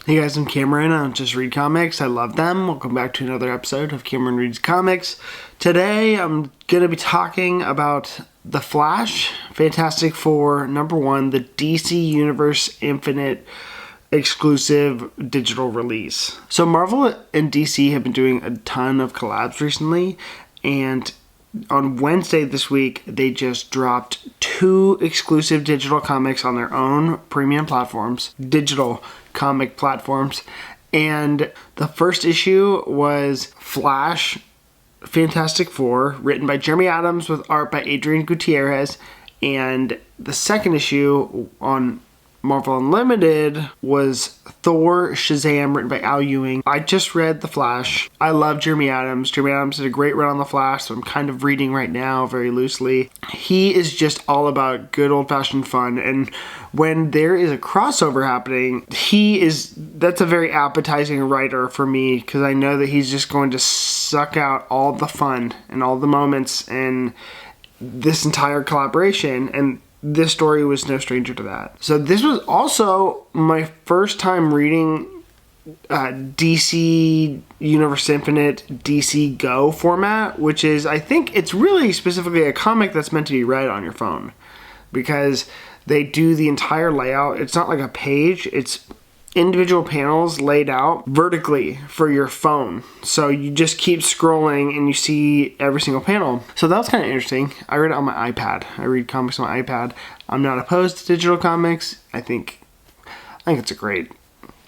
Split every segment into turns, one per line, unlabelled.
Hey guys, I'm Cameron. I don't just read comics. I love them. Welcome back to another episode of Cameron Reads Comics. Today I'm going to be talking about The Flash, Fantastic Four, #1, the DC Universe Infinite exclusive digital release. So Marvel and DC have been doing a ton of collabs recently, and on Wednesday this week, they just dropped 2 exclusive digital comics on their own premium platforms, digital comic platforms. And the first issue was Flash, Fantastic Four, written by Jeremy Adams with art by Adrian Gutierrez. And the second issue on Marvel Unlimited was Thor, Shazam, written by Al Ewing. I just read The Flash. I love Jeremy Adams. Jeremy Adams did a great run on The Flash, so I'm kind of reading right now very loosely. He is just all about good old-fashioned fun, and when there is a crossover happening, that's a very appetizing writer for me, because I know that he's just going to suck out all the fun and all the moments and this entire collaboration, and this story was no stranger to that. So this was also my first time reading DC Universe Infinite DC Go format, which is, I think it's really specifically a comic that's meant to be read on your phone, because they do the entire layout. It's not like a page, it's individual panels laid out vertically for your phone. So you just keep scrolling and you see every single panel. So that was kind of interesting. I read it on my iPad. I read comics on my iPad. I'm not opposed to digital comics. I think it's a great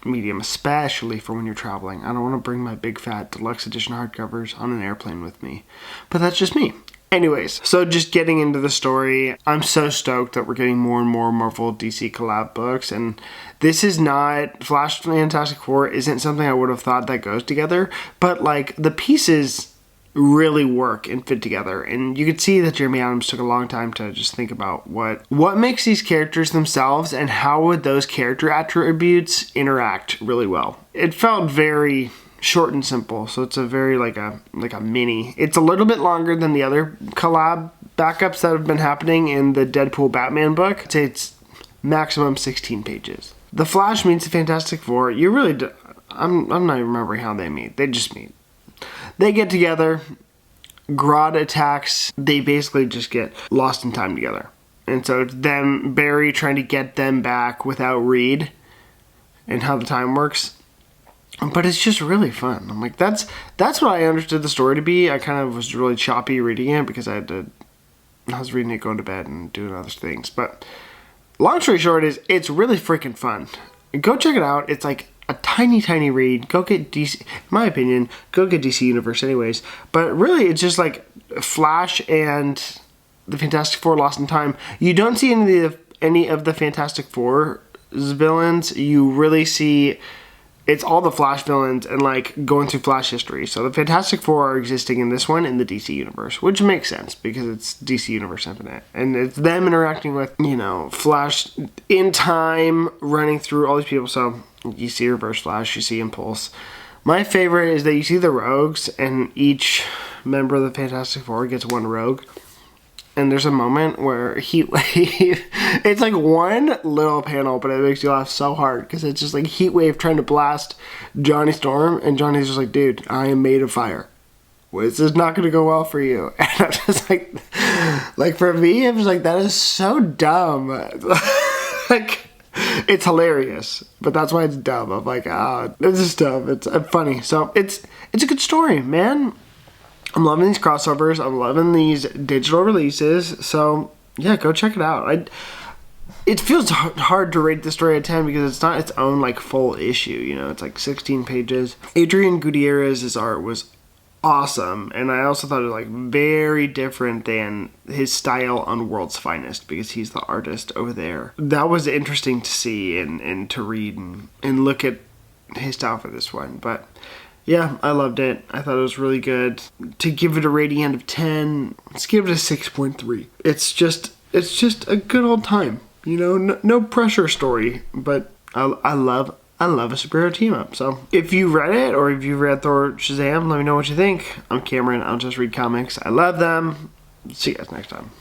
medium, especially for when you're traveling. I don't want to bring my big fat deluxe edition hardcovers on an airplane with me, but that's just me. Anyways, so just getting into the story, I'm so stoked that we're getting more and more Marvel DC collab books, and this is not, Flash Fantastic Four isn't something I would have thought that goes together, but like the pieces really work and fit together, and you could see that Jeremy Adams took a long time to just think about what makes these characters themselves and how would those character attributes interact really well. It felt very short and simple, so it's a very like a mini. It's a little bit longer than the other collab backups that have been happening in the Deadpool Batman book. I'd say it's maximum 16 pages. The Flash meets the Fantastic Four. You really do, I'm not even remembering how they meet. They just meet. They get together. Grodd attacks. They basically just get lost in time together, and so it's them, Barry trying to get them back without Reed, and how the time works. But it's just really fun. I'm like, that's what I understood the story to be. I kind of was really choppy reading it because I was reading it going to bed and doing other things. But long story short is, it's really freaking fun. Go check it out. It's like a tiny, tiny read. Go get DC, in my opinion, go get DC Universe anyways. But really, it's just like Flash and the Fantastic Four lost in time. You don't see any of the Fantastic Four's villains. You really see, it's all the Flash villains and like going through Flash history. So the Fantastic Four are existing in this one in the DC Universe, which makes sense because it's DC Universe Infinite. And it's them interacting with, Flash in time, running through all these people. So you see Reverse Flash, you see Impulse. My favorite is that you see the rogues, and each member of the Fantastic Four gets one rogue. And there's a moment where it's like one little panel, but it makes you laugh so hard because it's just like Heatwave trying to blast Johnny Storm, and Johnny's just like, dude, I am made of fire. This is not going to go well for you. And I'm just like for me, I'm just like, that is so dumb. Like, it's hilarious, but that's why it's dumb. I'm like, this is dumb. It's funny. So it's a good story, man. I'm loving these crossovers. I'm loving these digital releases. So, yeah, go check it out. It feels hard to rate the story at 10 because it's not its own, like, full issue. It's like 16 pages. Adrian Gutierrez's art was awesome. And I also thought it was, like, very different than his style on World's Finest because he's the artist over there. That was interesting to see and to read and look at his style for this one. But yeah, I loved it. I thought it was really good. To give it a rating out of 10, let's give it a 6.3. It's just a good old time. No pressure story, but I love a superhero team up. So if you read it or if you read Thor Shazam, let me know what you think. I'm Cameron. I'll just read comics. I love them. See you guys next time.